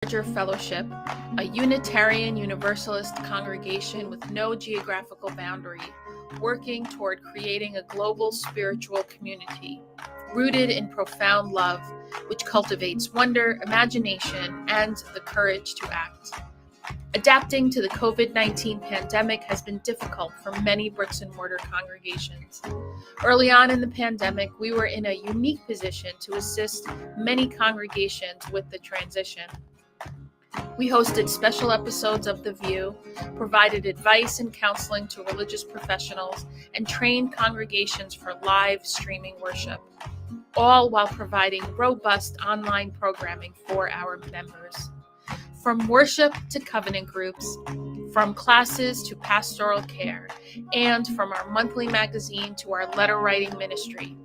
Larger Fellowship, a Unitarian Universalist congregation with no geographical boundary, working toward creating a global spiritual community, rooted in profound love, which cultivates wonder, imagination, and the courage to act. Adapting to the COVID-19 pandemic has been difficult for many bricks and mortar congregations. Early on in the pandemic, we were in a unique position to assist many congregations with the transition. We hosted special episodes of The VUU, provided advice and counseling to religious professionals, and trained congregations for live streaming worship, all while providing robust online programming for our members. From worship to covenant groups, from classes to pastoral care, and from our monthly magazine to our letter writing ministry,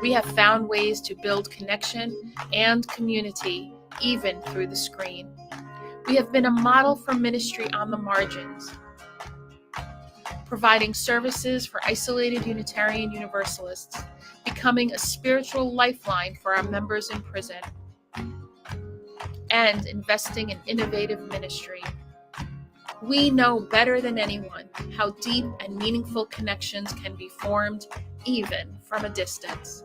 we have found ways to build connection and community even through the screen. We have been a model for ministry on the margins, providing services for isolated Unitarian Universalists, becoming a spiritual lifeline for our members in prison, and investing in innovative ministry. We know better than anyone how deep and meaningful connections can be formed even from a distance.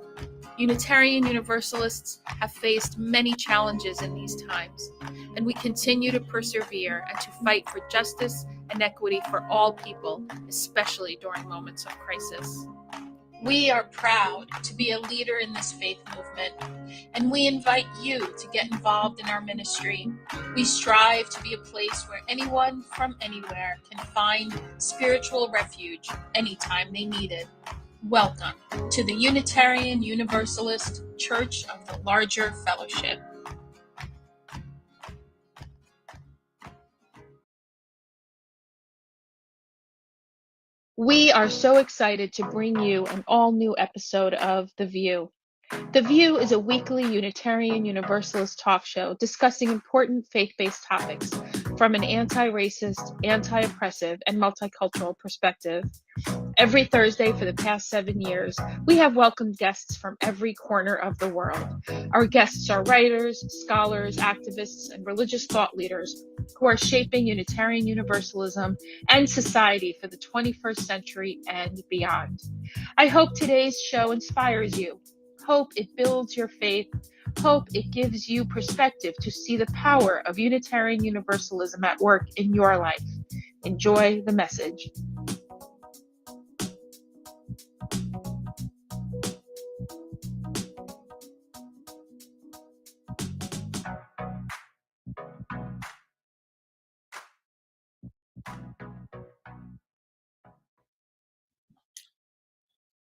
Unitarian Universalists have faced many challenges in these times, and we continue to persevere and to fight for justice and equity for all people, especially during moments of crisis. We are proud to be a leader in this faith movement, and we invite you to get involved in our ministry. We strive to be a place where anyone from anywhere can find spiritual refuge anytime they need it. Welcome to the Unitarian Universalist Church of the Larger Fellowship. We are so excited to bring you an all-new episode of The VUU. The VUU is a weekly Unitarian Universalist talk show discussing important faith-based topics from an anti-racist, anti-oppressive, and multicultural perspective. Every Thursday for the past 7 years, we have welcomed guests from every corner of the world. Our guests are writers, scholars, activists, and religious thought leaders who are shaping Unitarian Universalism and society for the 21st century and beyond. I hope today's show inspires you. Hope it builds your faith. Hope it gives you perspective to see the power of Unitarian Universalism at work in your life. Enjoy the message.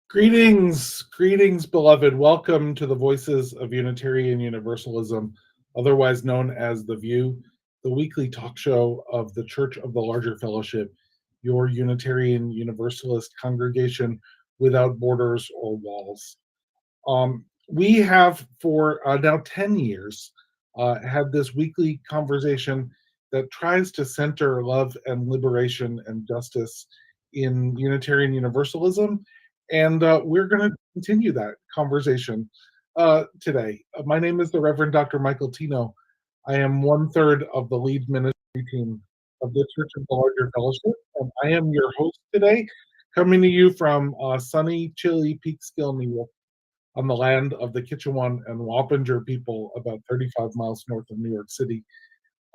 Greetings, beloved. Welcome to the Voices of Unitarian Universalism, otherwise known as The VUU, the weekly talk show of the Church of the Larger Fellowship, your Unitarian Universalist congregation without borders or walls. We have for now 10 years had this weekly conversation that tries to center love and liberation and justice in Unitarian Universalism. And we're going to continue that conversation today. My name is the Reverend Dr. Michael Tino. I am 1/3 of the lead ministry team of the Church of the Larger Fellowship, and I am your host today, coming to you from sunny, chilly Peekskill, New York, on the land of the Kitchewan and Wappinger people, about 35 miles north of New York City.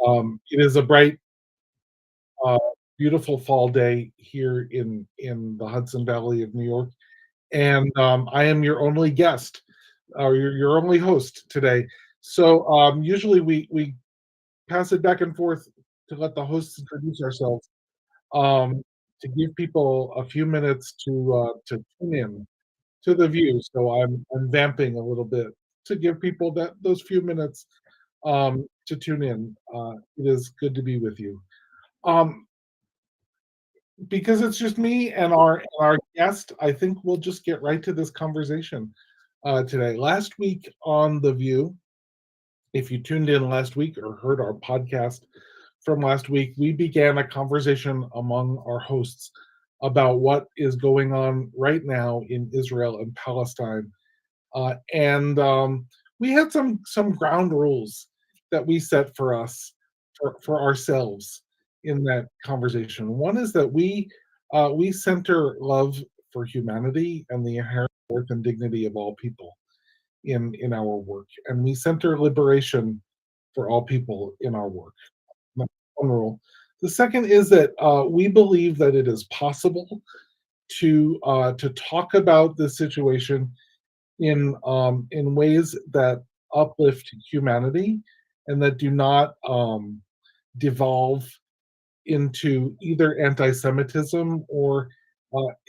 It is a bright, beautiful fall day here in the Hudson Valley of New York. And I am your only guest, or your only host today. So usually we pass it back and forth to let the hosts introduce ourselves, to give people a few minutes to tune in to the VUU. So I'm vamping a little bit to give people those few minutes to tune in. It is good to be with you. Because it's just me and our guest, I think we'll just get right to this conversation today. Last week on The VUU, if you tuned in last week or heard our podcast from last week, we began a conversation among our hosts about what is going on right now in Israel and Palestine. And we had some ground rules that we set for us, for ourselves in that conversation. One is that we center love for humanity and the inherent worth and dignity of all people in our work, and we center liberation for all people in our work. That's one rule. The second is that we believe that it is possible to talk about this situation in ways that uplift humanity and that do not devolve into either anti-Semitism or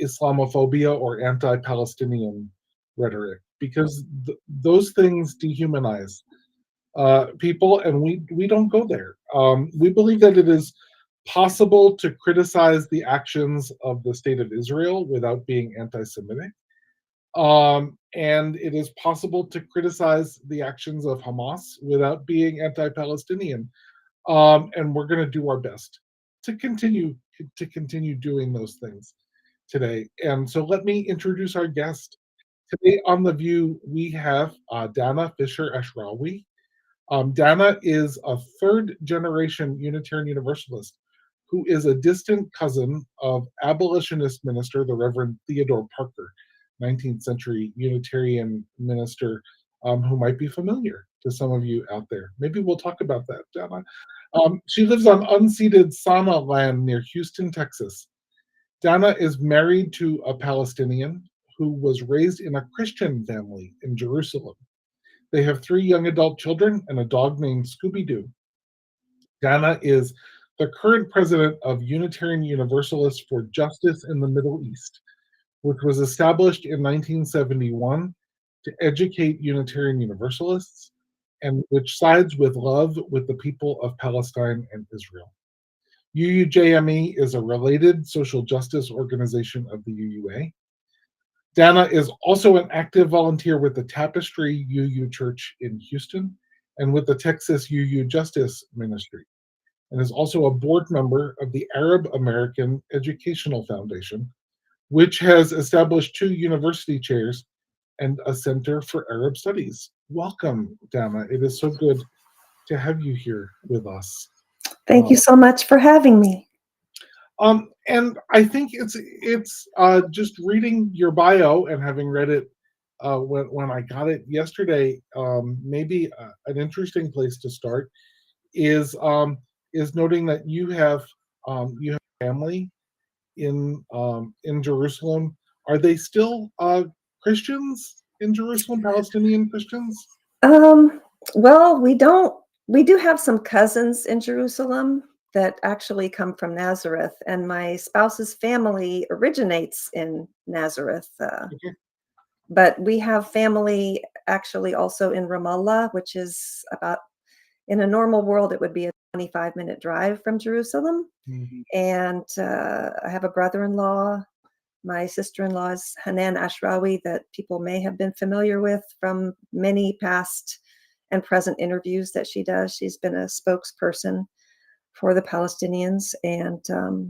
Islamophobia or anti-Palestinian rhetoric, because those things dehumanize people, and we don't go there. We believe that it is possible to criticize the actions of the state of Israel without being anti-Semitic. And it is possible to criticize the actions of Hamas without being anti-Palestinian. And we're going to do our best to continue doing those things today. And so let me introduce our guest. Today on The View, we have Dana Fisher Ashrawi. Dana is a third-generation Unitarian Universalist who is a distant cousin of abolitionist minister, the Reverend Theodore Parker, 19th century Unitarian minister, who might be familiar to some of you out there. Maybe we'll talk about that, Dana. She lives on unceded Sana land near Houston, Texas. Dana is married to a Palestinian who was raised in a Christian family in Jerusalem. They have 3 young adult children and a dog named Scooby-Doo. Dana is the current president of Unitarian Universalists for Justice in the Middle East, which was established in 1971 to educate Unitarian Universalists, and which sides with love with the people of Palestine and Israel. UUJME is a related social justice organization of the UUA. Dana is also an active volunteer with the Tapestry UU Church in Houston and with the Texas UU Justice Ministry, and is also a board member of the Arab American Educational Foundation, which has established 2 university chairs and a Center for Arab Studies. Welcome, Dana. It is so good to have you here with us. Thank you so much for having me. And I think it's just reading your bio and having read it when I got it yesterday. Maybe an interesting place to start is noting that you have family in Jerusalem. Are they still Christians in Jerusalem, Palestinian Christians? Well, we do have some cousins in Jerusalem that actually come from Nazareth, and my spouse's family originates in Nazareth. Okay. But we have family actually also in Ramallah, which is about, in a normal world, it would be a 25-minute drive from Jerusalem. Mhm. And I have a brother-in-law. My sister-in-law is Hanan Ashrawi, that people may have been familiar with from many past and present interviews that she does. She's been a spokesperson for the Palestinians, and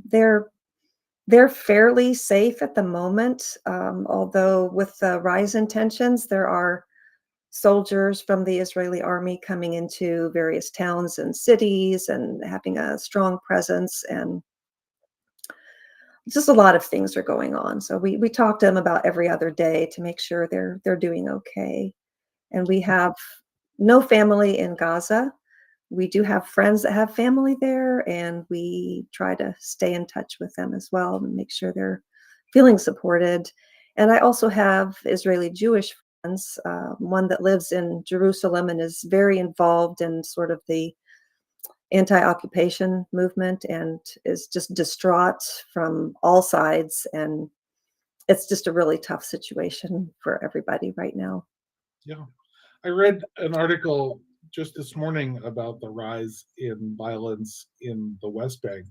they're fairly safe at the moment, although with the rise in tensions, there are soldiers from the Israeli army coming into various towns and cities and having a strong presence, and just a lot of things are going on. So we talk to them about every other day to make sure they're doing okay. And we have no family in Gaza. We do have friends that have family there, and we try to stay in touch with them as well and make sure they're feeling supported. And I also have Israeli Jewish friends, one that lives in Jerusalem and is very involved in sort of the anti-occupation movement and is just distraught from all sides. And it's just a really tough situation for everybody right now. Yeah. I read an article just this morning about the rise in violence in the West Bank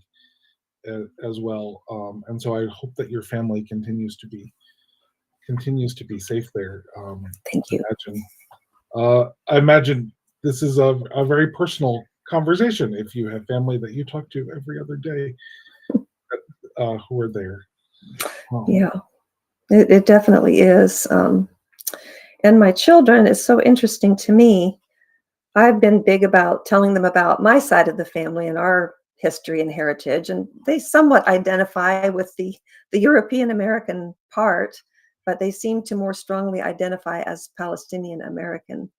as well, and so I hope that your family continues to be safe there. Thank you. I imagine this is a very personal conversation if you have family that you talk to every other day who are there. Yeah, it definitely is. And my children, it's so interesting to me. I've been big about telling them about my side of the family and our history and heritage, and they somewhat identify with the European American part, but they seem to more strongly identify as Palestinian American,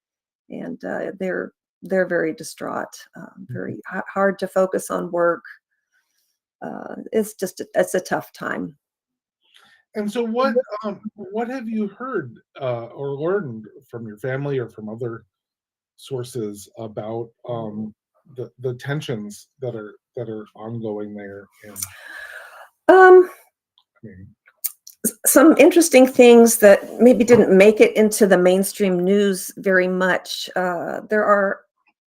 and they're very distraught, very hard to focus on work. It's a tough time. And so, what have you heard or learned from your family or from other sources about the tensions that are ongoing there? And Um, I mean, some interesting things that maybe didn't make it into the mainstream news very much. There are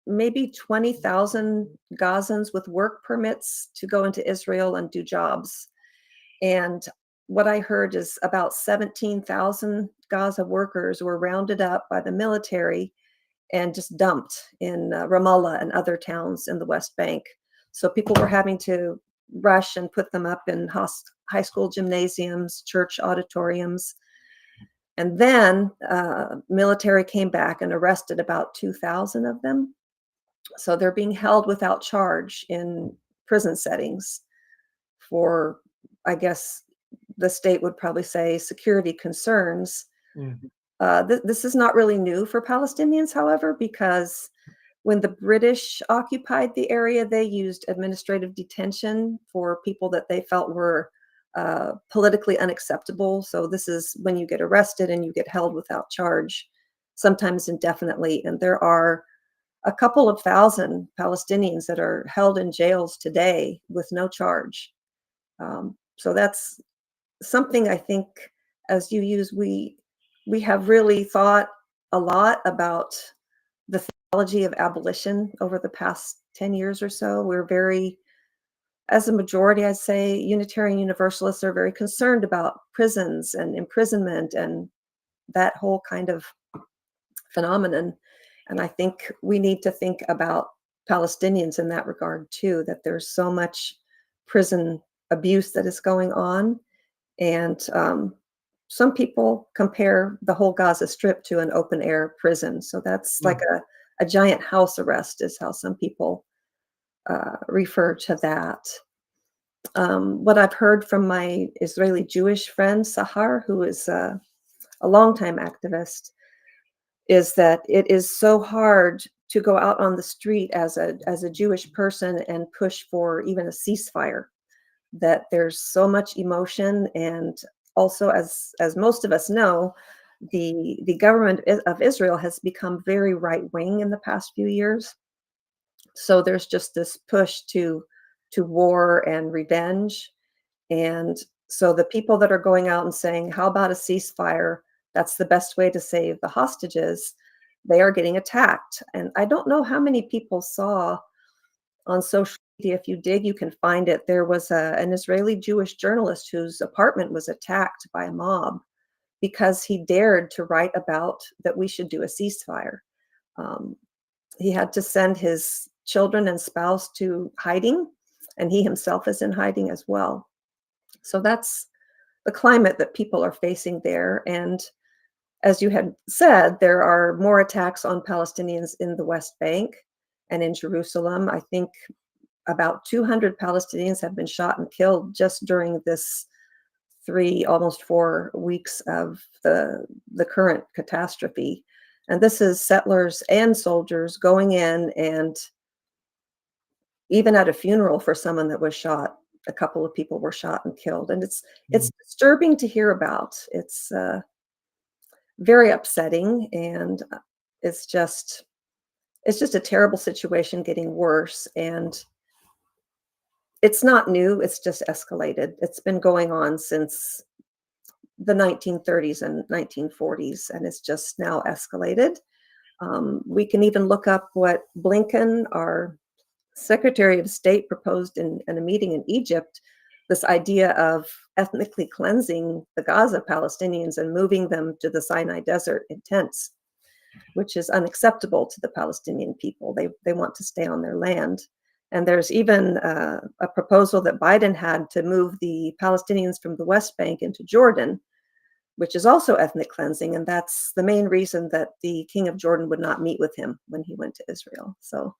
maybe 20,000 Gazans with work permits to go into Israel and do jobs. And what I heard is about 17,000 Gaza workers were rounded up by the military and just dumped in Ramallah and other towns in the West Bank. So people were having to rush and put them up in high school gymnasiums, church auditoriums. And then military came back and arrested about 2,000 of them. So they're being held without charge in prison settings for, I guess the state would probably say, security concerns. This is not really new for Palestinians, however, because when the British occupied the area, they used administrative detention for people that they felt were politically unacceptable. So this is when you get arrested and you get held without charge, sometimes indefinitely. And there are a couple of thousand Palestinians that are held in jails today with no charge. So that's something I think, as you use, we have really thought a lot about the theology of abolition over the past 10 years or so. We're very, as a majority, I'd say, Unitarian Universalists are very concerned about prisons and imprisonment and that whole kind of phenomenon. And I think we need to think about Palestinians in that regard too, that there's so much prison abuse that is going on. And some people compare the whole Gaza Strip to an open air prison. So that's like a giant house arrest is how some people refer to that. What I've heard from my Israeli Jewish friend, Sahar, who is a longtime activist, is that it is so hard to go out on the street as a Jewish person and push for even a ceasefire, that there's so much emotion. And also, as most of us know, the government of Israel has become very right-wing in the past few years. So there's just this push to war and revenge. And so the people that are going out and saying, how about a ceasefire? That's the best way to save the hostages. They are getting attacked. And I don't know how many people saw on social media. If you dig, you can find it. There was an Israeli Jewish journalist whose apartment was attacked by a mob because he dared to write about that we should do a ceasefire. He had to send his children and spouse to hiding, and he himself is in hiding as well. So that's the climate that people are facing there. And as you had said, there are more attacks on Palestinians in the West Bank and in Jerusalem. I think about 200 Palestinians have been shot and killed just during this almost 4 weeks of the current catastrophe. And this is settlers and soldiers going in, and even at a funeral for someone that was shot, a couple of people were shot and killed. And it's disturbing to hear about. It's very upsetting, and it's just a terrible situation getting worse. And it's not new, it's just escalated. It's been going on since the 1930s and 1940s, and it's just now escalated. We can even look up what Blinken, our Secretary of State, proposed in a meeting in Egypt, this idea of ethnically cleansing the Gaza Palestinians and moving them to the Sinai Desert in tents, which is unacceptable to the Palestinian people. They want to stay on their land. And there's even a proposal that Biden had to move the Palestinians from the West Bank into Jordan, which is also ethnic cleansing. And that's the main reason that the king of Jordan would not meet with him when he went to Israel. So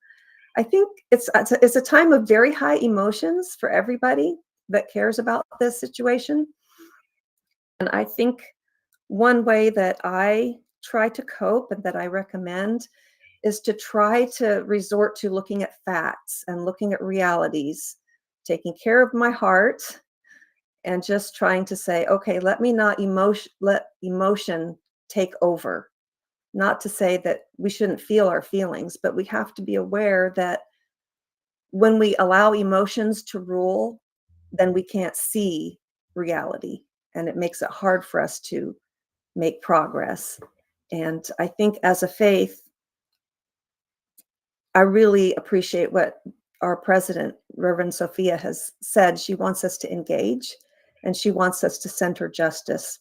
I think it's a time of very high emotions for everybody that cares about this situation. And I think one way that I try to cope and that I recommend is to try to resort to looking at facts and looking at realities, taking care of my heart, and just trying to say, okay, let me not let emotion take over. Not to say that we shouldn't feel our feelings, but we have to be aware that when we allow emotions to rule, then we can't see reality, and it makes it hard for us to make progress. And I think as a faith, I really appreciate what our president, Reverend Sophia, has said. She wants us to engage, and she wants us to center justice.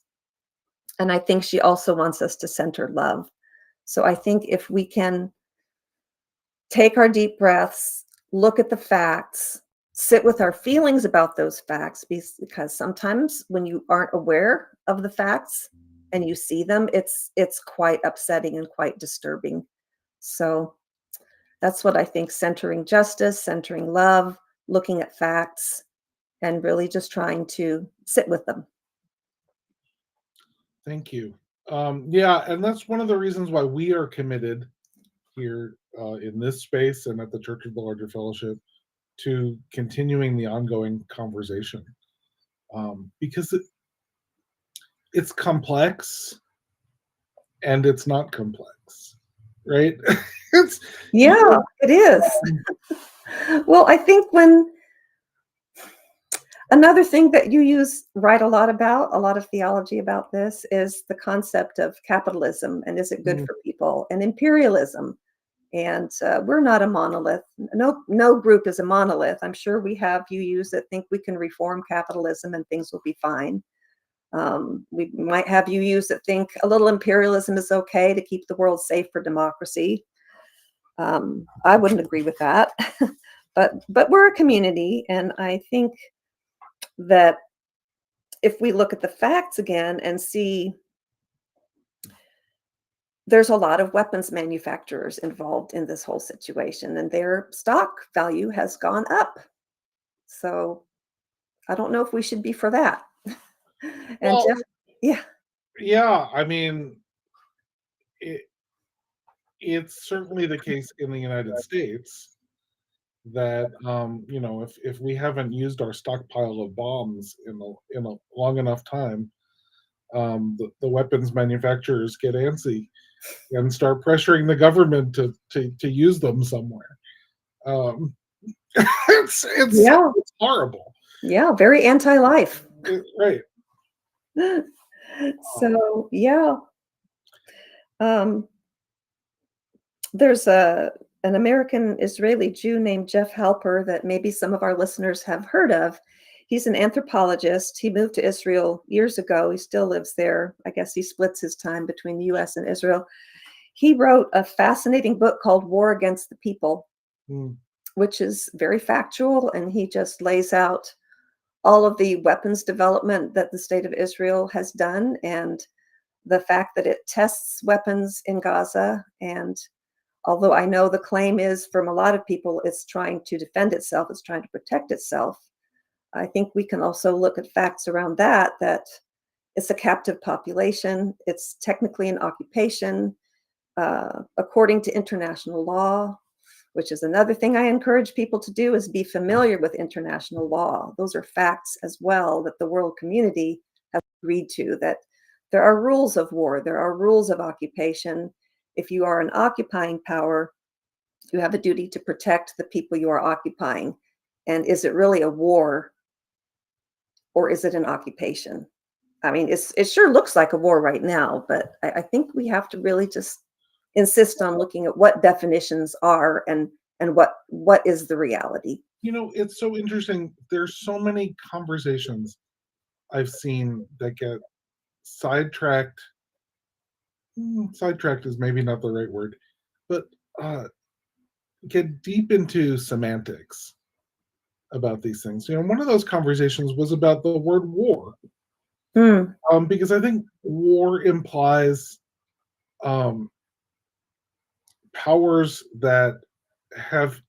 And I think she also wants us to center love. So I think if we can take our deep breaths, look at the facts, sit with our feelings about those facts, because sometimes when you aren't aware of the facts and you see them, it's quite upsetting and quite disturbing. So that's what I think: centering justice, centering love, looking at facts, and really just trying to sit with them. Thank you. Yeah, and that's one of the reasons why we are committed here in this space and at the Church of the Larger Fellowship to continuing the ongoing conversation, because it's complex and it's not complex, right? It's Yeah, it is. Well, I think another thing that you write a lot of theology about this, is the concept of capitalism, and is it good for people, and imperialism. And we're not a monolith. No group is a monolith. I'm sure we have UUs that think we can reform capitalism and things will be fine. We might have UUs that think a little imperialism is okay to keep the world safe for democracy. I wouldn't agree with that. but we're a community, and I think that if we look at the facts again and see there's a lot of weapons manufacturers involved in this whole situation, and their stock value has gone up. So I don't know if we should be for that. And well, Jeff, yeah. Yeah, I mean, it's certainly the case in the United States that if we haven't used our stockpile of bombs in a long enough time, the weapons manufacturers get antsy and start pressuring the government to use them somewhere. It's horrible. Yeah, very anti-life. Right. So yeah. There's an American Israeli Jew named Jeff Halper that maybe some of our listeners have heard of. He's an anthropologist. He moved to Israel years ago. He still lives there. I guess he splits his time between the US and Israel. He wrote a fascinating book called War Against the People, which is very factual, and he just lays out all of the weapons development that the state of Israel has done, and the fact that it tests weapons in Gaza. And although I know the claim is, from a lot of people, it's trying to defend itself, it's trying to protect itself, I think we can also look at facts around that it's a captive population, it's technically an occupation, according to international law, which is another thing I encourage people to do, is be familiar with international law. Those are facts as well that the world community has agreed to, that there are rules of war, there are rules of occupation. If you are an occupying power, you have a duty to protect the people you are occupying. And is it really a war, or is it an occupation? I mean, it sure looks like a war right now, but I think we have to really just insist on looking at what definitions are and what is the reality. It's so interesting. There's so many conversations I've seen that get sidetracked. Sidetracked is maybe not the right word, but get deep into semantics about these things. One of those conversations was about the word war. Mm, Because I think war implies powers that have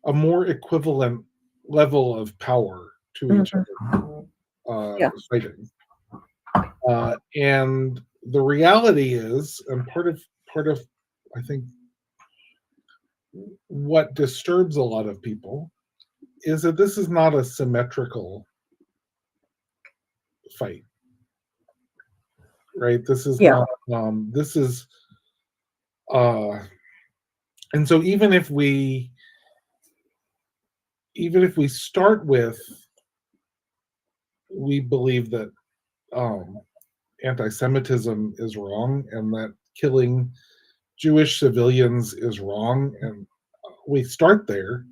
a more equivalent level of power to each mhm. other Yeah. fighting. And the reality is, and part of I think what disturbs a lot of people is that this is not a symmetrical fight, right? This is Yeah. not. This is, uh, and so even if we start with, we believe that anti-Semitism is wrong and that killing Jewish civilians is wrong, and we start there,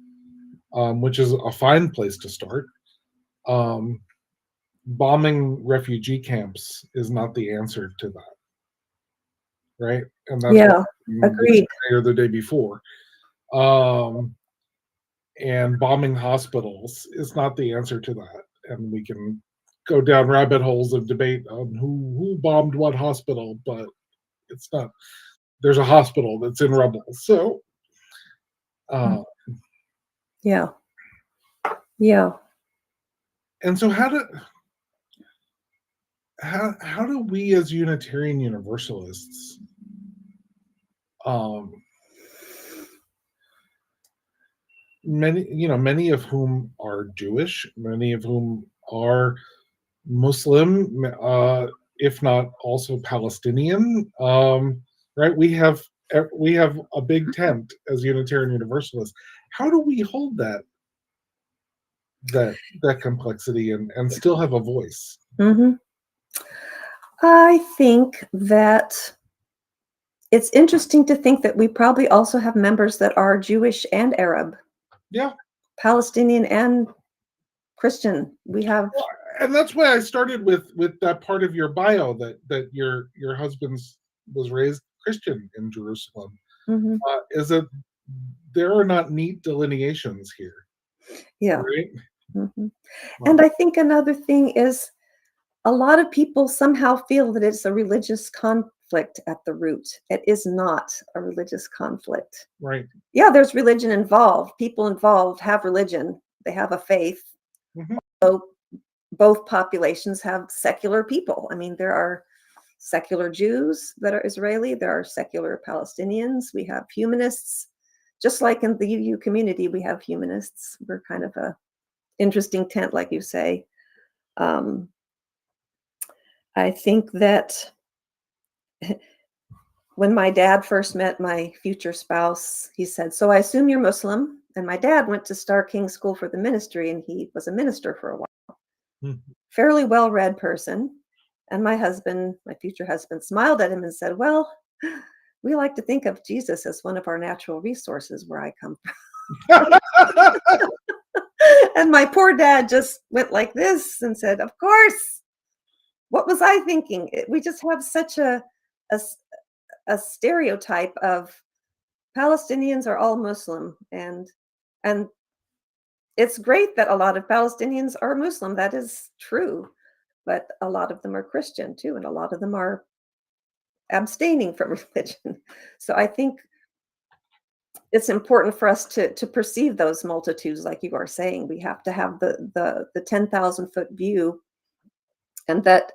which is a fine place to start. Bombing refugee camps is not the answer to that, right? And that's what Yeah. happened Agreed. yesterday or the day before. And bombing hospitals is not the answer to that. And we can go down rabbit holes of debate on who bombed what hospital, but it's not. There's a hospital that's in rubble. So, Yeah. Yeah. and so how do we as Unitarian Universalists many of whom are Jewish, many of whom are Muslim, if not also Palestinian, right? We have a big tent as Unitarian Universalists. How do we hold that complexity and still have a voice? Hmm. I think that it's interesting to think that we probably also have members that are Jewish and Arab, Yeah, Palestinian and Christian. We have, and that's why I started with that part of your bio that your husband's was raised Christian in Jerusalem. mhm, Is that there are not neat delineations here, yeah. right? Mhm. And I think another thing is a lot of people somehow feel that it's a religious conflict at the root. It is not a religious conflict. Right. Yeah, there's religion involved. People involved have religion. They have a faith. Mhm. So both populations have secular people. I mean, there are secular Jews that are Israeli. There are secular Palestinians. We have humanists. Just like in the UU community, we have humanists. We're kind of a interesting tent, like you say. Um, I think that when my dad first met my future spouse, he said, "So I assume you're Muslim?" And my dad went to Star King School for the Ministry, and he was a minister for a while. Mhm. Fairly well-read person. And my husband, my future husband, smiled at him and said, "Well, we like to think of Jesus as one of our natural resources where I come from." And my poor dad just went like this and said, "Of course. What was I thinking?" We just have such a a stereotype of Palestinians are all Muslim, and it's great that a lot of Palestinians are Muslim. That is true, but a lot of them are Christian too, and a lot of them are abstaining from religion. So I think it's important for us to perceive those multitudes, like you are saying. We have to have the 10,000-foot view, and that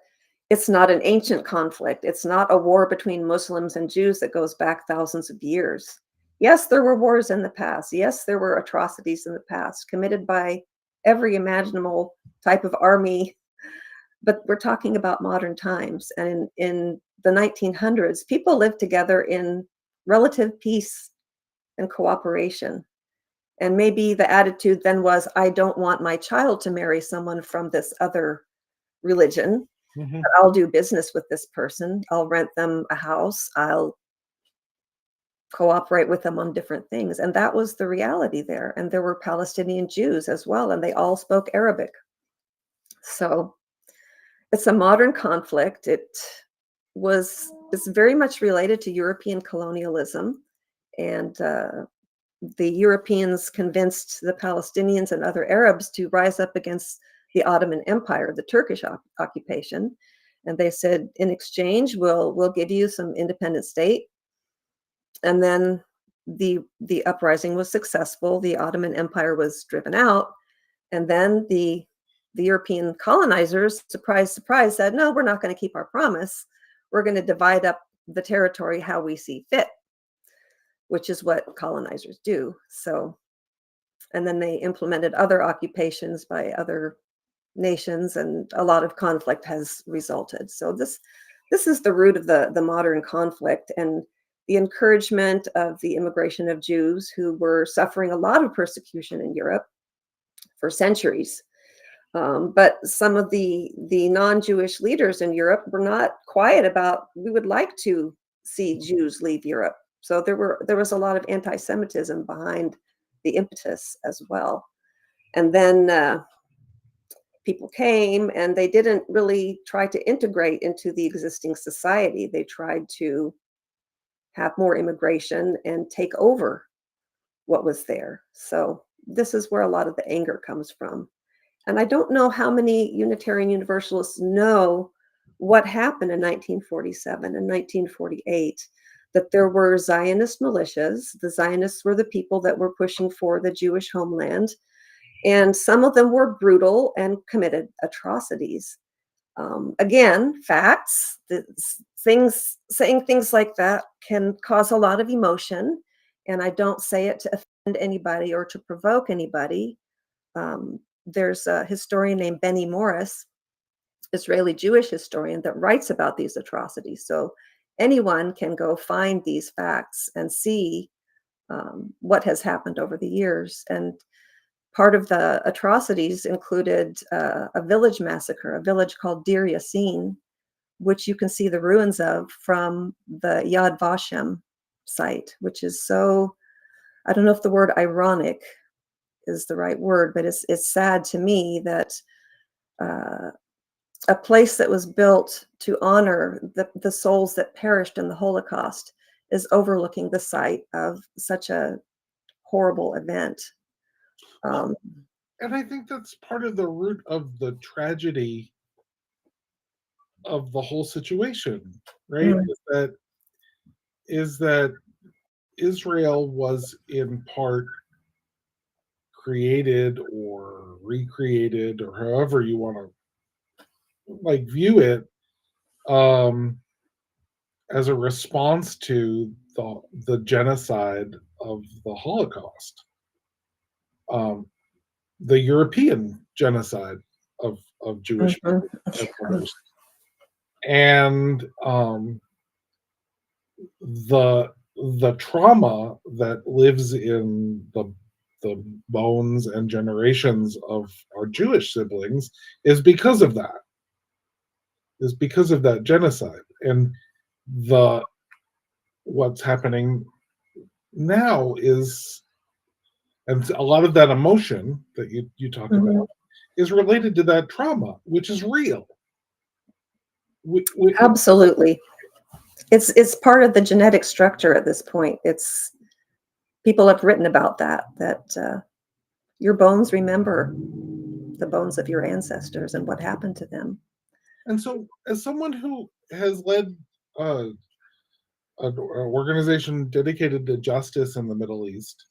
it's not an ancient conflict. It's not a war between Muslims and Jews that goes back thousands of years. Yes, there were wars in the past. Yes, there were atrocities in the past committed by every imaginable type of army, but we're talking about modern times. And in the 1900s, people lived together in relative peace and cooperation. And maybe the attitude then was, I don't want my child to marry someone from this other religion. Mhm. But I'll do business with this person. I'll rent them a house. I'll cooperate with them on different things. And that was the reality there. And there were Palestinian Jews as well, and they all spoke Arabic. So it's a modern conflict. It's very much related to European colonialism. And the Europeans convinced the Palestinians and other Arabs to rise up against the Ottoman Empire, the Turkish occupation. And they said, in exchange, we'll give you some independent state. And then the uprising was successful. The Ottoman Empire was driven out. And then the European colonizers, surprise, surprise, said, no, we're not going to keep our promise. We're going to divide up the territory how we see fit, which is what colonizers do. So, and then they implemented other occupations by other nations, and a lot of conflict has resulted. So this is the root of the modern conflict, and the encouragement of the immigration of Jews who were suffering a lot of persecution in Europe for centuries. But some of the non-Jewish leaders in Europe were not quiet about, we would like to see Jews leave Europe. So there was a lot of anti-Semitism behind the impetus as well. And then people came, and they didn't really try to integrate into the existing society. They tried to have more immigration and take over what was there. So this is where a lot of the anger comes from. And I don't know how many Unitarian Universalists know what happened in 1947 and 1948, that there were Zionist militias. The Zionists were the people that were pushing for the Jewish homeland. And some of them were brutal and committed atrocities. Again, facts, saying things like that can cause a lot of emotion. And I don't say it to offend anybody or to provoke anybody. There's a historian named Benny Morris, Israeli Jewish historian, that writes about these atrocities. So anyone can go find these facts and see what has happened over the years. And part of the atrocities included a village massacre, a village called Deir Yassin, which you can see the ruins of from the Yad Vashem site, which is so, I don't know if the word ironic is the right word, but it's sad to me that a place that was built to honor the souls that perished in the Holocaust is overlooking the site of such a horrible event. And I think that's part of the root of the tragedy of the whole situation, right? Is that Israel was in part created or recreated, or however you want to view it, as a response to the genocide of the Holocaust, the European genocide of Jewish people. And the trauma that lives in the bones and generations of our Jewish siblings is because of that. Is because of that genocide. And what's happening now is, and a lot of that emotion that you talk about is related to that trauma, which is real. Absolutely. It's part of the genetic structure at this point. People have written about that your bones remember the bones of your ancestors and what happened to them. And so, as someone who has led an organization dedicated to justice in the Middle East,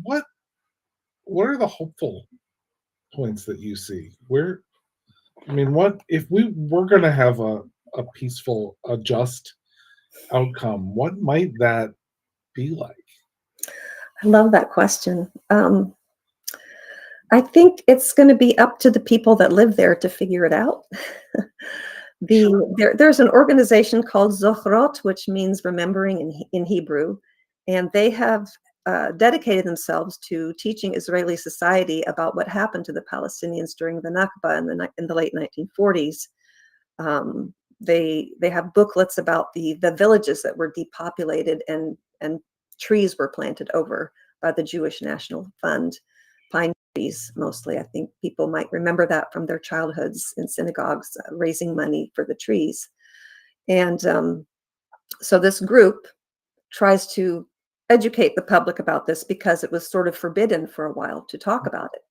what are the hopeful points that you see? What if we were going to have a peaceful, a just outcome? What might that be like? I love that question. I think it's going to be up to the people that live there to figure it out. There's an organization called Zochrot, which means remembering in Hebrew, and they have dedicated themselves to teaching Israeli society about what happened to the Palestinians during the Nakba in the late 1940s. They have booklets about the villages that were depopulated and trees were planted over by the Jewish National Fund, pine trees mostly. I think people might remember that from their childhoods in synagogues, raising money for the trees. And so this group tries to educate the public about this because it was sort of forbidden for a while to talk about it.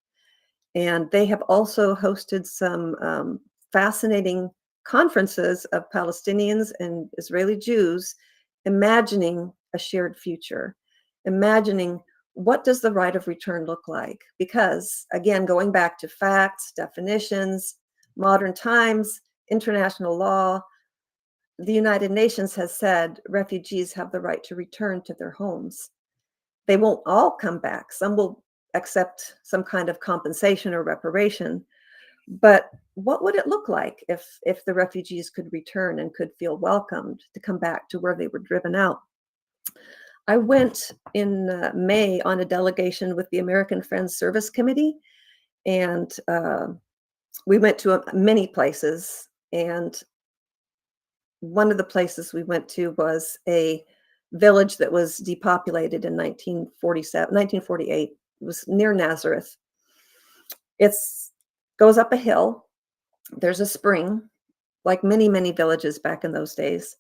And they have also hosted some fascinating conferences of Palestinians and Israeli Jews imagining a shared future, imagining what does the right of return look like? Because again, going back to facts, definitions, modern times, international law, the United Nations has said refugees have the right to return to their homes. They won't all come back. Some will accept some kind of compensation or reparation. But what would it look like if the refugees could return and could feel welcomed to come back to where they were driven out? I went in May on a delegation with the American Friends Service Committee, and we went to many places. And one of the places we went to was a village that was depopulated in 1948. It was near Nazareth. It goes up a hill. There's a spring, like many, many villages back in those days.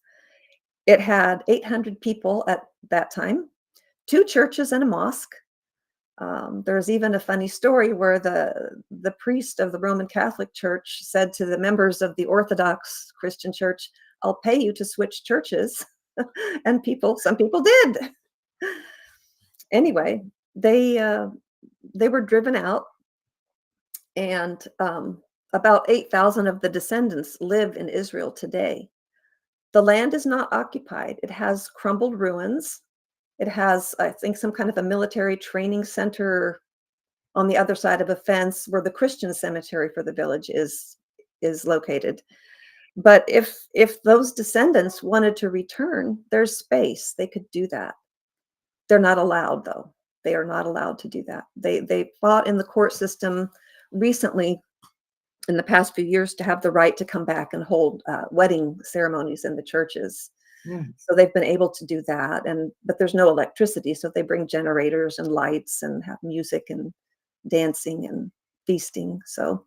It had 800 people at that time, 2 churches and a mosque. There's even a funny story where the priest of the Roman Catholic Church said to the members of the Orthodox Christian Church, "I'll pay you to switch churches." And some people did. Anyway, they were driven out, and about 8,000 of the descendants live in Israel today. The land is not occupied. It has crumbled ruins. It has, I think, some kind of a military training center on the other side of a fence where the Christian cemetery for the village is located. But if those descendants wanted to return, there's space. They could do that. They're not allowed, though. They are not allowed to do that. They fought in the court system recently, in the past few years, to have the right to come back and hold wedding ceremonies in the churches. So they've been able to do that, but there's no electricity, so they bring generators and lights and have music and dancing and feasting. So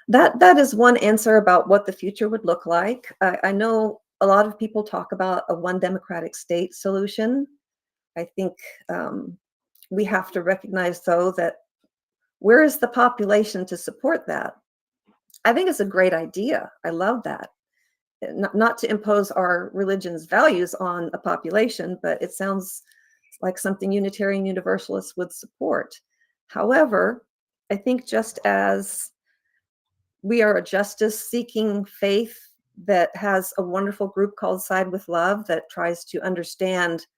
that is one answer about what the future would look like. I know a lot of people talk about a one democratic state solution. I think we have to recognize, though, that where is the population to support that? I think it's a great idea. I love that. Not to impose our religion's values on a population, but it sounds like something Unitarian Universalists would support. However, I think just as we are a justice-seeking faith that has a wonderful group called Side with Love that tries to understand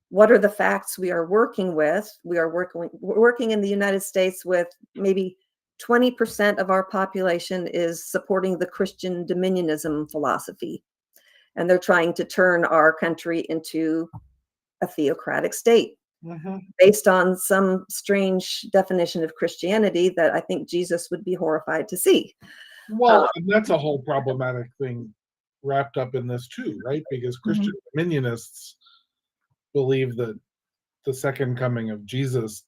what are the facts we are working with. We are working in the United States with maybe 20% of our population is supporting the Christian dominionism philosophy. And they're trying to turn our country into a theocratic state based on some strange definition of Christianity that I think Jesus would be horrified to see. Well, and that's a whole problematic thing wrapped up in this too, right? Because Christian dominionists believe that the second coming of Jesus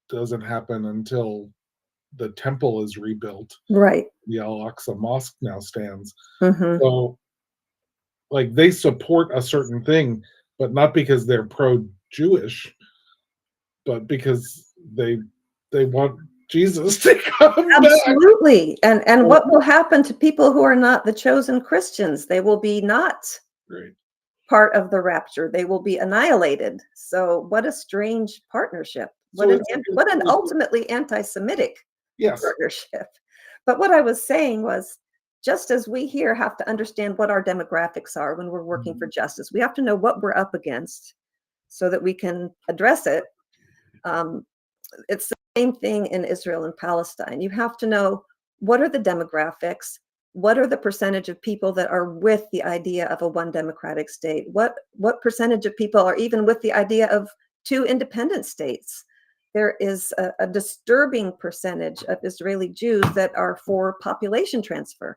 doesn't happen until the temple is rebuilt. Right. The Al-Aqsa Mosque now stands. So, like, they support a certain thing, but not because they're pro-Jewish, but because they want Jesus to come Absolutely. Back. And what will happen to people who are not the chosen Christians? They will be not part of the rapture. They will be annihilated. So what a strange partnership. What an ultimately anti-Semitic partnership. But what I was saying was, just as we here have to understand what our demographics are when we're working for justice, we have to know what we're up against so that we can address it. It's the same thing in Israel and Palestine. You have to know what are the demographics, what are the percentage of people that are with the idea of a one democratic state, what percentage of people are even with the idea of 2 independent states. There is a disturbing percentage of Israeli Jews that are for population transfer.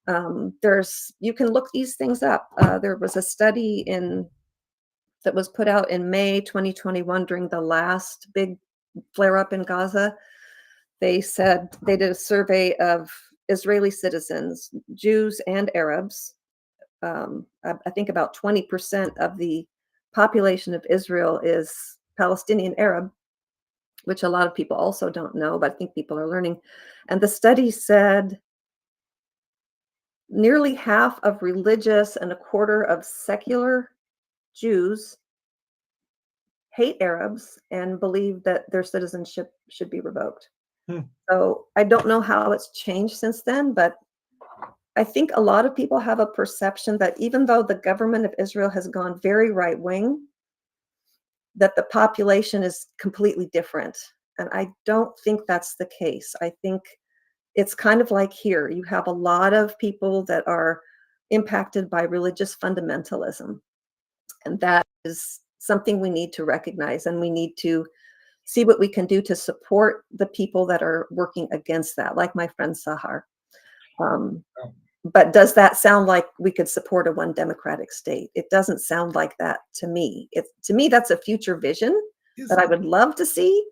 You can look these things up. There was a study that was put out in May 2021 during the last big flare-up in Gaza. They said they did a survey of Israeli citizens, Jews and Arabs. I think about 20% of the population of Israel is Palestinian Arab. which a lot of people also don't know, but I think people are learning. And the study said nearly half of religious and a quarter of secular Jews hate Arabs and believe that their citizenship should be revoked. So I don't know how it's changed since then, but I think a lot of people have a perception that even though the government of Israel has gone very right wing, that the population is completely different. And I don't think that's the case. I think it's kind of like here. You have a lot of people that are impacted by religious fundamentalism. And that is something we need to recognize, and we need to see what we can do to support the people that are working against that, like my friend Sahar. But does that sound like we could support a one democratic state? It doesn't sound like that to me. To me, that's a future vision that I would love to see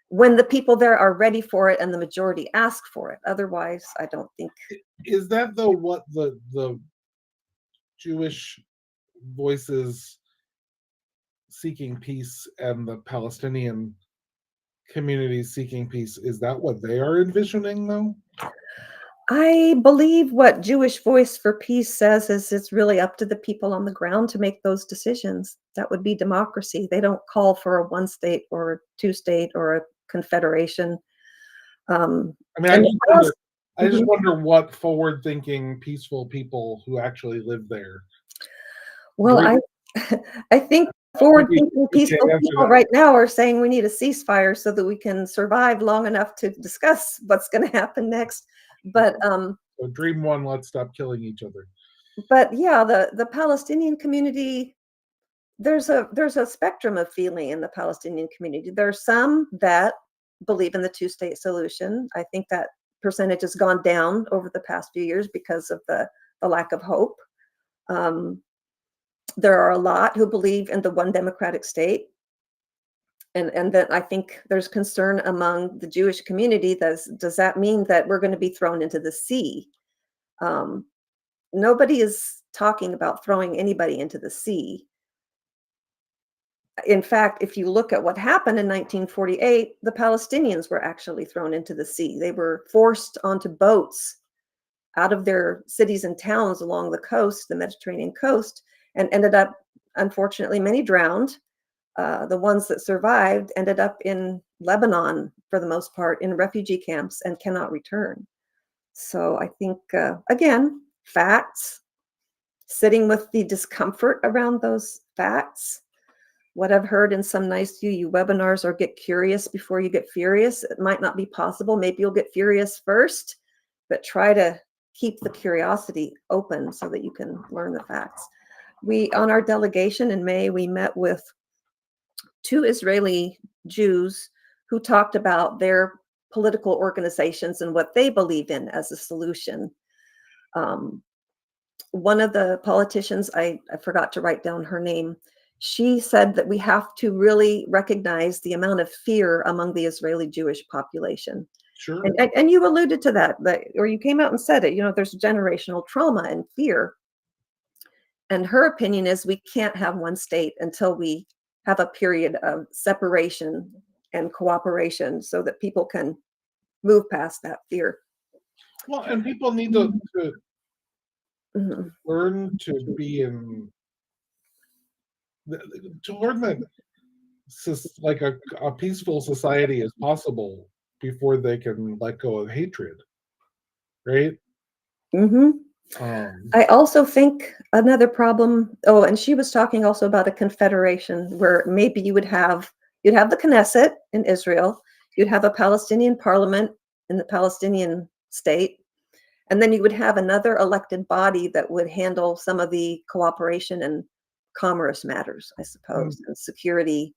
when the people there are ready for it and the majority ask for it. Otherwise, I don't think. Is that though what the Jewish voices seeking peace and the Palestinian communities seeking peace, is that what they are envisioning though? I believe what Jewish Voice for Peace says is it's really up to the people on the ground to make those decisions. That would be democracy. They don't call for a one state or a two state or a confederation. I mean, I just wonder what forward-thinking, peaceful people who actually live there. Well, I think forward-thinking, peaceful people right now are saying we need a ceasefire so that we can survive long enough to discuss what's going to happen next. But so dream one, let's stop killing each other. But yeah, the Palestinian community, there's a spectrum of feeling in the Palestinian community. There are some that believe in the two-state solution. I think that percentage has gone down over the past few years because of the lack of hope. There are a lot who believe in the one democratic state. And then I think there's concern among the Jewish community. Does that mean that we're going to be thrown into the sea? Nobody is talking about throwing anybody into the sea. In fact, if you look at what happened in 1948, the Palestinians were actually thrown into the sea. They were forced onto boats out of their cities and towns along the coast, the Mediterranean coast, and ended up, unfortunately, many drowned. The ones that survived ended up in Lebanon, for the most part, in refugee camps and cannot return. So I think, again, facts, sitting with the discomfort around those facts. What I've heard in some nice UU webinars are get curious before you get furious. It might not be possible. Maybe you'll get furious first, but try to keep the curiosity open so that you can learn the facts. On our delegation in May, we met with 2 Israeli Jews who talked about their political organizations and what they believe in as a solution. One of the politicians, I forgot to write down her name, she said that we have to really recognize the amount of fear among the Israeli Jewish population. Sure. And you alluded to that, or you came out and said it, there's generational trauma and fear. And her opinion is we can't have one state until we have a period of separation and cooperation so that people can move past that fear. Well, and people need to learn to be to learn that like a peaceful society is possible before they can let go of hatred, right? I also think another problem, and she was talking also about a confederation where maybe you'd have the Knesset in Israel, you'd have a Palestinian parliament in the Palestinian state, and then you would have another elected body that would handle some of the cooperation and commerce matters, I suppose, and security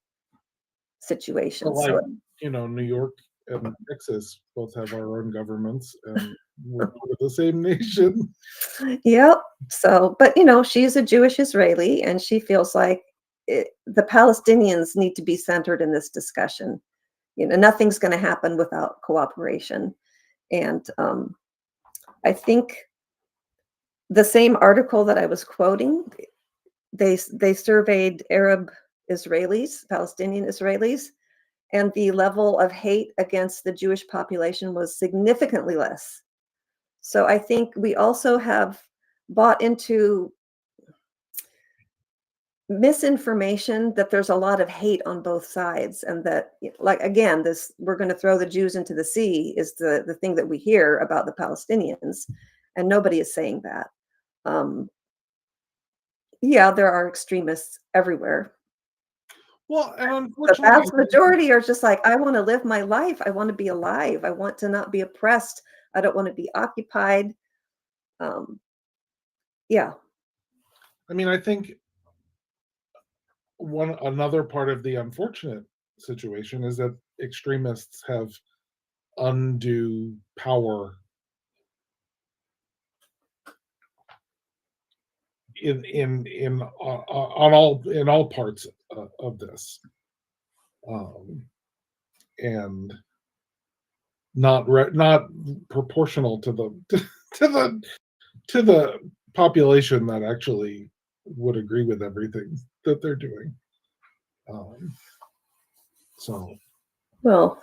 situations. Like, New York and Texas both have our own governments, and we're part of the same nation. Yep. So, but she's a Jewish Israeli, and she feels like the Palestinians need to be centered in this discussion. Nothing's going to happen without cooperation. And I think the same article that I was quoting, they surveyed Arab Israelis, Palestinian Israelis, and the level of hate against the Jewish population was significantly less. So I think we also have bought into misinformation that there's a lot of hate on both sides, and that, like, again, this we're going to throw the Jews into the sea is the thing that we hear about the Palestinians, and nobody is saying that. Yeah, there are extremists everywhere. Well, and The unfortunately, vast majority are just like, I want to live my life. I want to be alive. I want to not be oppressed. I don't want to be occupied. Yeah. I mean, I think another part of the unfortunate situation is that extremists have undue power in all parts of this, and not proportional to the population that actually would agree with everything that they're doing. So, Well,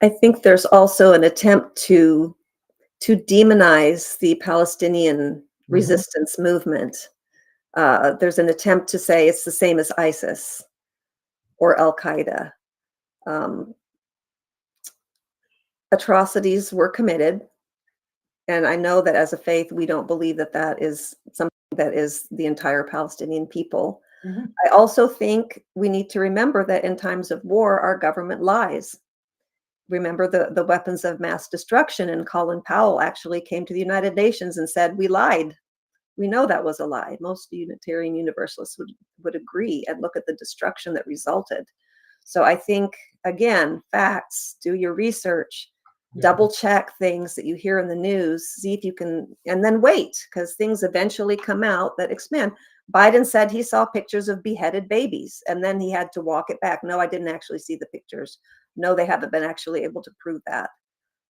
I think there's also an attempt to demonize the Palestinian resistance movement. There's an attempt to say it's the same as ISIS or Al Qaeda. Atrocities were committed, and I know that as a faith, we don't believe that that is something that is the entire Palestinian people. I also think we need to remember that in times of war, our government lies. Remember the weapons of mass destruction, and Colin Powell actually came to the United Nations and said, we lied. We know that was a lie. Most Unitarian Universalists would agree, and look at the destruction that resulted. So I think, again, facts, do your research, double check things that you hear in the news, see if you can, and then wait, because things eventually come out that expand. Biden said he saw pictures of beheaded babies, and then he had to walk it back. No, I didn't actually see the pictures. No, they haven't been actually able to prove that.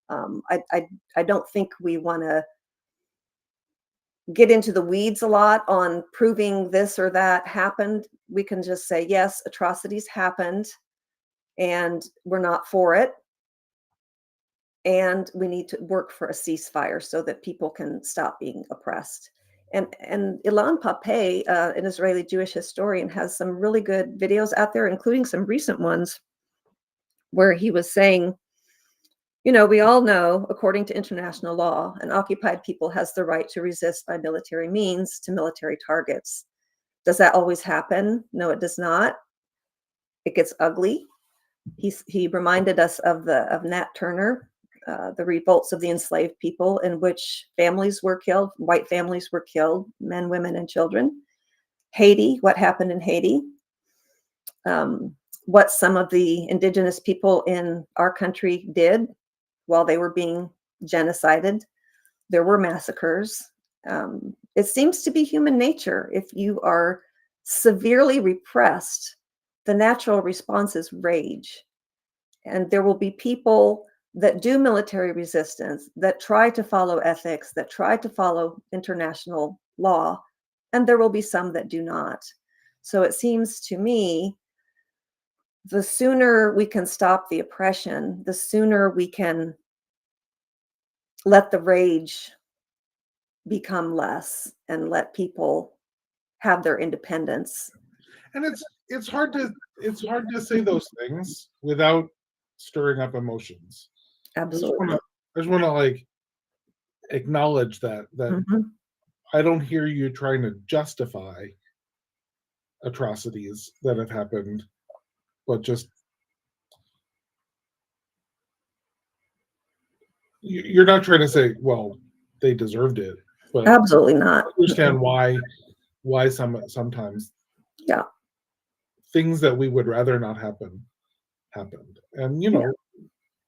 I don't think we want to get into the weeds a lot on proving this or that happened. We can just say, yes, atrocities happened, and we're not for it. And we need to work for a ceasefire so that people can stop being oppressed. And Ilan Pappé, an Israeli Jewish historian, has some really good videos out there, including some recent ones, where he was saying, you know, we all know, according to international law, an occupied people has the right to resist by military means to military targets. Does that always happen? No, it does not. It gets ugly. He reminded us of Nat Turner, the revolts of the enslaved people, in which families were killed, white families were killed, men, women, and children. Haiti, what happened in Haiti? What some of the indigenous people in our country did while they were being genocided. There were massacres. It seems to be human nature. If you are severely repressed, the natural response is rage. And there will be people that do military resistance, that try to follow ethics, that try to follow international law, and there will be some that do not. So it seems to me, the sooner we can stop the oppression, the sooner we can let the rage become less and let people have their independence. and it's hard to say those things without stirring up emotions. Absolutely. I just want to like acknowledge that I don't hear you trying to justify atrocities that have happened, but just you're not trying to say, well, they deserved it, but Absolutely not. Understand why sometimes things that we would rather not happen happened. And you know,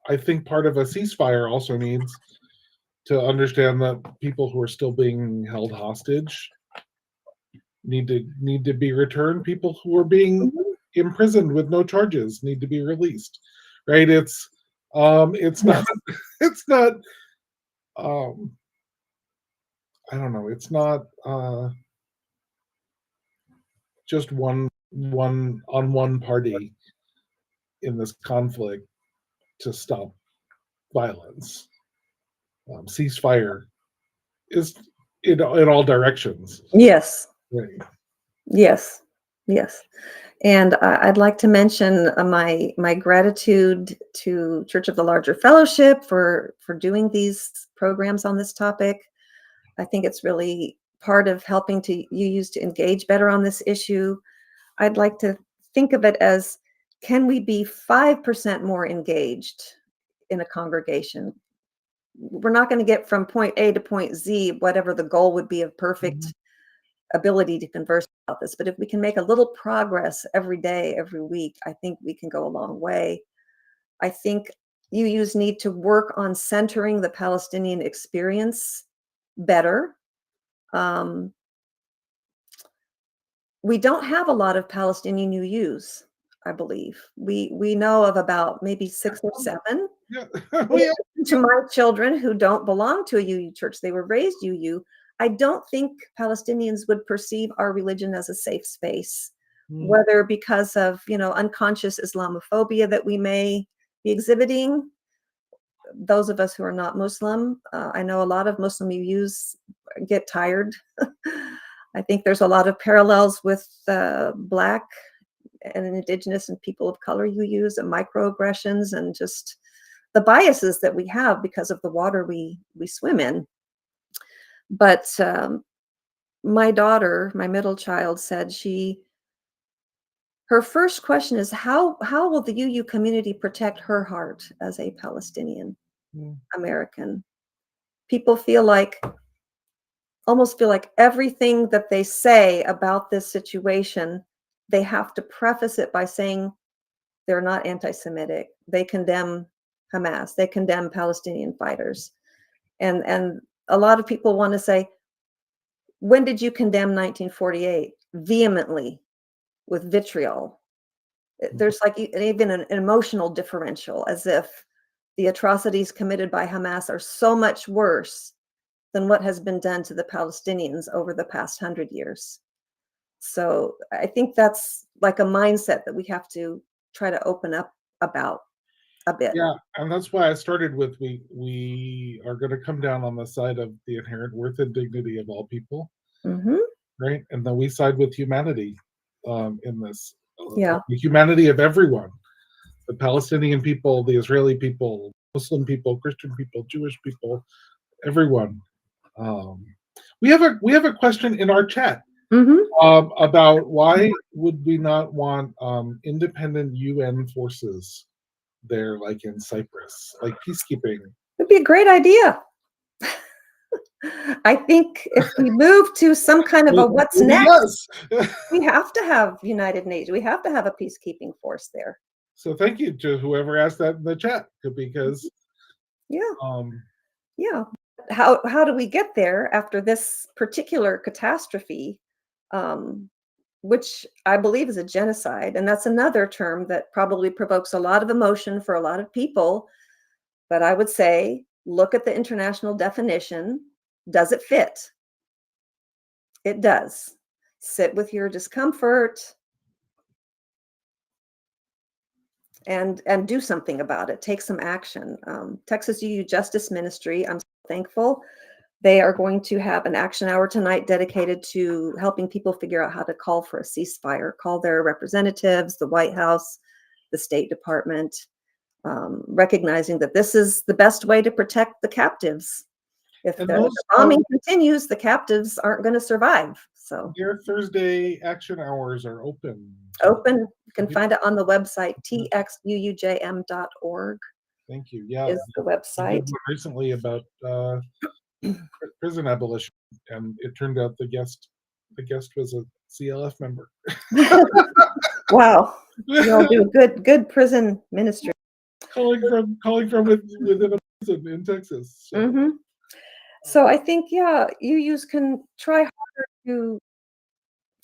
I think part of a ceasefire also needs to understand that people who are still being held hostage need to be returned. People who are being imprisoned with no charges need to be released. Right? It's not I don't know, it's not just one party in this conflict to stop violence. Ceasefire is in all directions. Yes. Right. Yes. Yes. And I'd like to mention my gratitude to Church of the Larger Fellowship for doing these programs on this topic. I think it's really part of helping UUs to engage better on this issue. I'd like to think of it as, can we be 5% more engaged in a congregation? We're not going to get from point A to point Z, whatever the goal would be of perfect ability to converse about this. But if we can make a little progress every day, every week, I think we can go a long way. I think UUs need to work on centering the Palestinian experience better. We don't have a lot of Palestinian UUs, I believe. We know of about maybe 6 or 7. Yeah. To my children who don't belong to a UU church, they were raised UU. I don't think Palestinians would perceive our religion as a safe space, whether because of, unconscious Islamophobia that we may be exhibiting. Those of us who are not Muslim, I know a lot of Muslim UUs get tired. I think there's a lot of parallels with Black and Indigenous and people of color UUs, and microaggressions and just the biases that we have because of the water we swim in. But my daughter, my middle child, said her first question is, how will the UU community protect her heart as a Palestinian American? People almost feel like everything that they say about this situation, they have to preface it by saying they're not anti-Semitic. They condemn Hamas. They condemn Palestinian fighters. And a lot of people want to say, when did you condemn 1948? Vehemently, with vitriol. There's like even an emotional differential, as if the atrocities committed by Hamas are so much worse than what has been done to the Palestinians over the past 100 years. So I think that's like a mindset that we have to try to open up about a bit. Yeah, and that's why I started with we are going to come down on the side of the inherent worth and dignity of all people, right? And then we side with humanity in this. The humanity of everyone, the Palestinian people, the Israeli people, Muslim people, Christian people, Jewish people, everyone. We have a question in our chat about why would we not want independent UN forces there, like in Cyprus, like peacekeeping? It'd be a great idea. I think if we move to some kind of a what's next, we have to have United Nations. We have to have a peacekeeping force there. So thank you to whoever asked that in the chat, because How do we get there after this particular catastrophe, which I believe is a genocide? And that's another term that probably provokes a lot of emotion for a lot of people. But I would say, look at the international definition. Does it fit? It does. Sit with your discomfort and do something about it. Take some action. Texas UU Justice Ministry, I'm so thankful. They are going to have an action hour tonight dedicated to helping people figure out how to call for a ceasefire, call their representatives, the White House, the State Department, recognizing that this is the best way to protect the captives. If the bombing continues, the captives aren't going to survive. So your Thursday action hours are open. You can find it on the website, txuujm.org. Thank you. Yeah, is the website. Recently about prison abolition, and it turned out the guest was a CLF member. Wow, you all do good prison ministry. Calling from within a prison in Texas. So. So I think, UUs can try harder to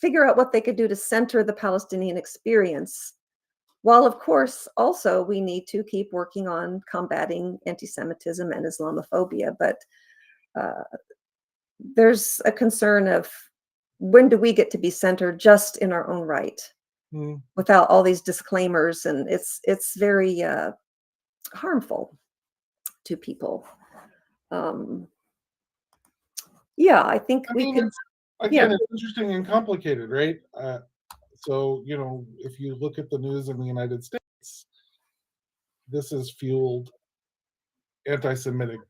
figure out what they could do to center the Palestinian experience, while of course also we need to keep working on combating anti-Semitism and Islamophobia. But there's a concern of, when do we get to be centered just in our own right? Mm. without all these disclaimers, and it's very harmful to people. Yeah, I think I we mean, could. again, it's interesting and complicated, right? So, if you look at the news in the United States, this has fueled anti-Semitic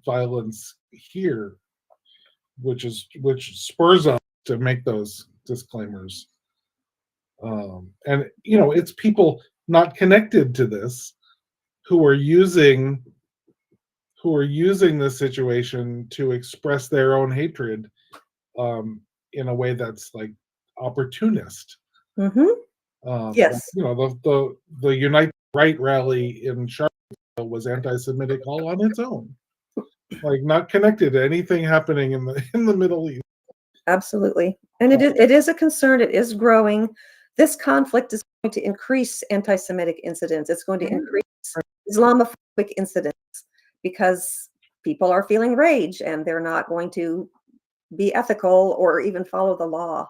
violence here, which spurs us to make those disclaimers. And it's people not connected to this who are using this situation to express their own hatred, in a way that's like opportunist. Mhm. Yes. The Unite Right rally in Charlottesville was anti-Semitic all on its own, like not connected to anything happening in the Middle East. Absolutely. And it is a concern. It is growing. This conflict is going to increase anti-Semitic incidents. It's going to increase Islamophobic incidents because people are feeling rage and they're not going to be ethical or even follow the law.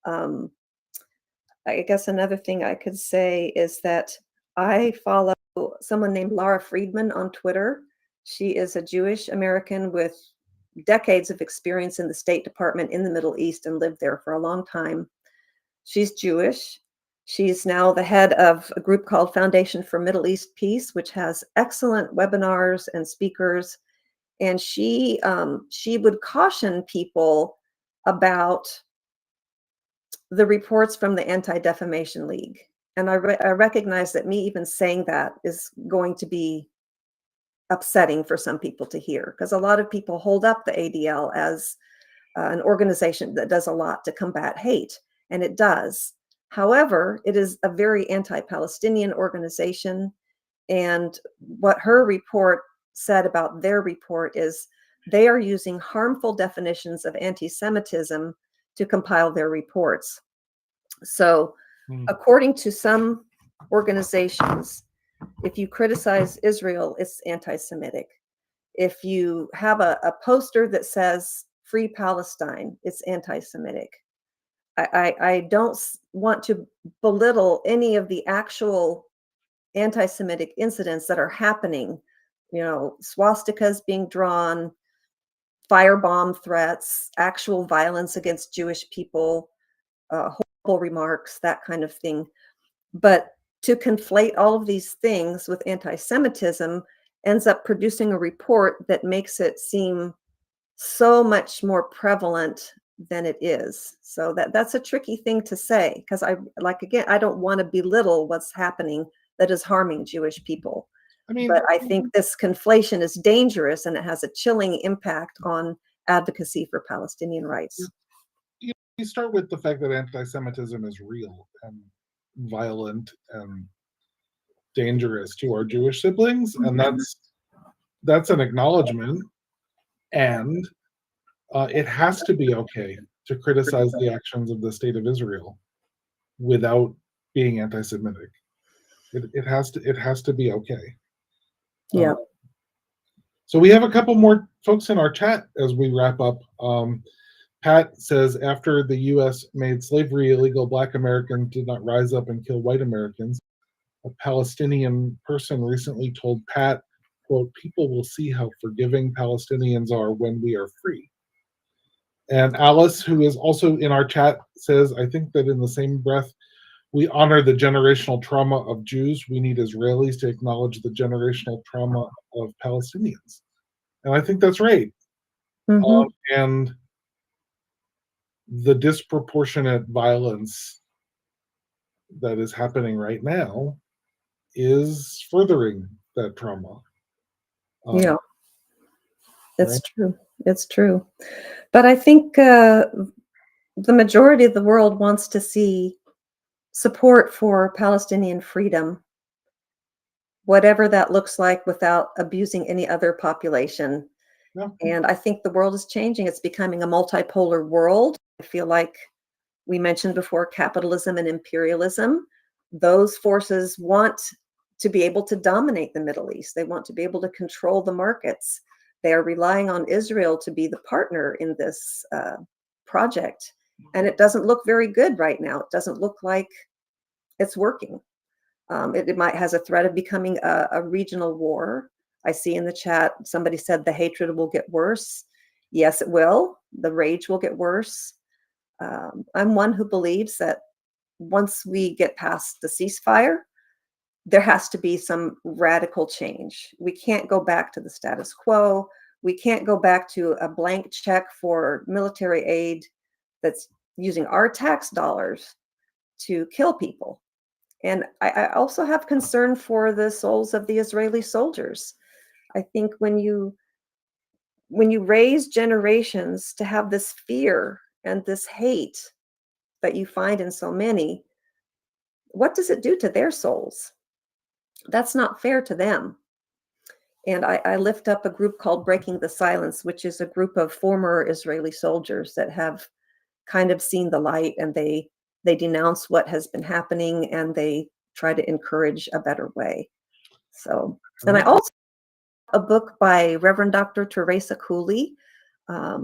I guess another thing I could say is that I follow someone named Laura Friedman on Twitter. She is a Jewish American with decades of experience in the State Department in the Middle East and lived there for a long time. She's Jewish. She's now the head of a group called Foundation for Middle East Peace, which has excellent webinars and speakers. And she would caution people about the reports from the Anti-Defamation League. And I recognize that me even saying that is going to be upsetting for some people to hear, because a lot of people hold up the ADL as an organization that does a lot to combat hate, and it does. However, it is a very anti-Palestinian organization, and what her report said about their report is they are using harmful definitions of anti-Semitism to compile their reports. So, according to some organizations, if you criticize Israel, it's anti-Semitic. If you have a poster that says Free Palestine, it's anti-Semitic. I don't want to belittle any of the actual anti-Semitic incidents that are happening. Swastikas being drawn, firebomb threats, actual violence against Jewish people, horrible remarks, that kind of thing. But to conflate all of these things with anti-Semitism ends up producing a report that makes it seem so much more prevalent than it is. So that's a tricky thing to say, because I don't want to belittle what's happening that is harming Jewish people. But I think this conflation is dangerous, and it has a chilling impact on advocacy for Palestinian rights. You start with the fact that anti-Semitism is real and violent and dangerous to our Jewish siblings, and that's an acknowledgement. And it has to be okay to criticize the actions of the state of Israel without being anti-Semitic. It has to be okay. Yeah. So we have a couple more folks in our chat as we wrap up. Pat says, after the U.S. made slavery illegal, Black Americans did not rise up and kill white Americans. A Palestinian person recently told Pat, quote, "People will see how forgiving Palestinians are when we are free." And Alice, who is also in our chat, says, I think that in the same breath, we honor the generational trauma of Jews. We need Israelis to acknowledge the generational trauma of Palestinians. And I think that's right. Mm-hmm. And the disproportionate violence that is happening right now is furthering that trauma. Yeah, it's right? true. It's true. But I think the majority of the world wants to see support for Palestinian freedom, whatever that looks like, without abusing any other population. Yeah. And I think the world is changing. It's becoming a multipolar world. I feel like we mentioned before capitalism and imperialism. Those forces want to be able to dominate the Middle East. They want to be able to control the markets. They are relying on Israel to be the partner in this project. And it doesn't look very good right now. It doesn't look like it's working. It might has a threat of becoming a regional war. I see in the chat, somebody said the hatred will get worse. Yes, it will. The rage will get worse. I'm one who believes that once we get past the ceasefire, there has to be some radical change. We can't go back to the status quo. We can't go back to a blank check for military aid that's using our tax dollars to kill people. And I also have concern for the souls of the Israeli soldiers. I think when you raise generations to have this fear and this hate that you find in so many, what does it do to their souls? That's not fair to them. And I lift up a group called Breaking the Silence, which is a group of former Israeli soldiers that have kind of seen the light, and they denounce what has been happening, and they try to encourage a better way. So, and I also have a book by Reverend Dr. Teresa Cooley.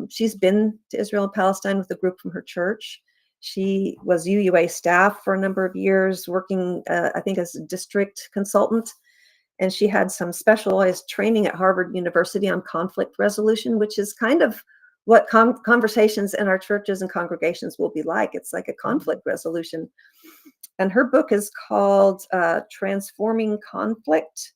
She's been to Israel and Palestine with a group from her church. She was UUA staff for a number of years, working, I think, as a district consultant. And she had some specialized training at Harvard University on conflict resolution, which is kind of what conversations in our churches and congregations will be like. It's like a conflict resolution. And her book is called Transforming Conflict,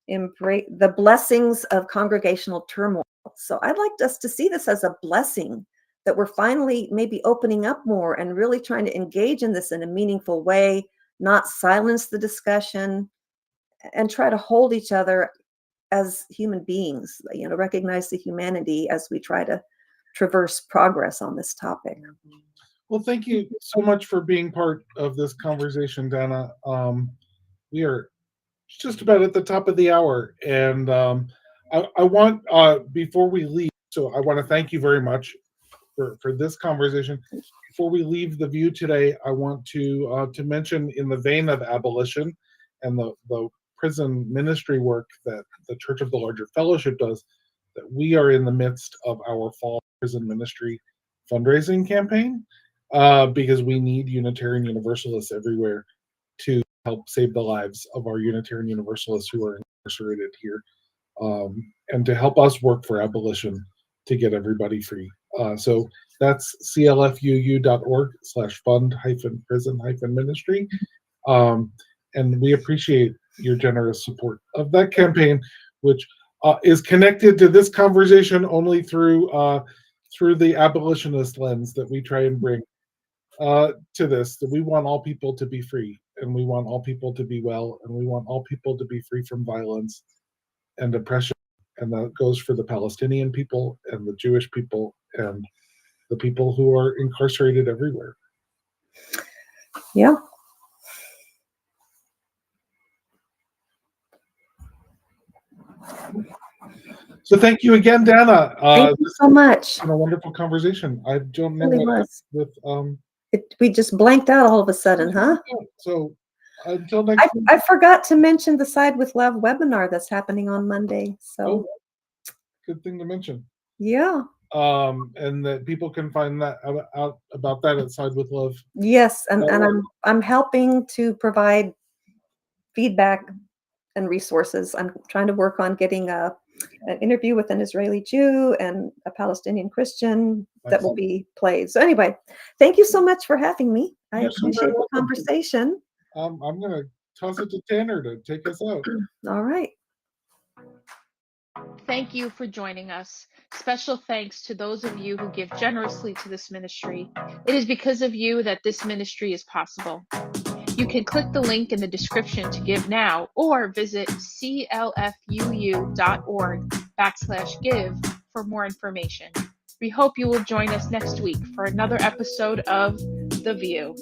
Embrace the Blessings of Congregational Turmoil. So I'd like us to see this as a blessing, that we're finally maybe opening up more and really trying to engage in this in a meaningful way, not silence the discussion, and try to hold each other as human beings, recognize the humanity as we try to traverse progress on this topic. Well, thank you so much for being part of this conversation, Dana. We are just about at the top of the hour, and I want, before we leave, so I want to thank you very much for this conversation. Before we leave the VUU today, I want to mention, in the vein of abolition and the prison ministry work that the Church of the Larger Fellowship does, that we are in the midst of our fall prison ministry fundraising campaign, because we need Unitarian Universalists everywhere to help save the lives of our Unitarian Universalists who are incarcerated here, and to help us work for abolition to get everybody free. So that's clfu.org/fund-prison-ministry. And we appreciate your generous support of that campaign, which is connected to this conversation only through the abolitionist lens that we try and bring to this, that we want all people to be free, and we want all people to be well, and we want all people to be free from violence and oppression. And that goes for the Palestinian people and the Jewish people and the people who are incarcerated everywhere. Yeah. So thank you again, Dana. Thank you so much. It's been a wonderful conversation. I don't know Really what was. with We just blanked out all of a sudden, huh? So until next week. I forgot to mention the Side with Love webinar that's happening on Monday. So good thing to mention. yeah. And that people can find that out about that at Side with Love. Yes, and I'm helping to provide feedback and resources. I'm trying to work on getting an interview with an Israeli Jew and a Palestinian Christian that will be played. So anyway, thank you so much for having me. I appreciate the conversation. I'm going to toss it to Tanner to take us out. All right. Thank you for joining us. Special thanks to those of you who give generously to this ministry. It is because of you that this ministry is possible. You can click the link in the description to give now, or visit clfuu.org/give for more information. We hope you will join us next week for another episode of The VUU.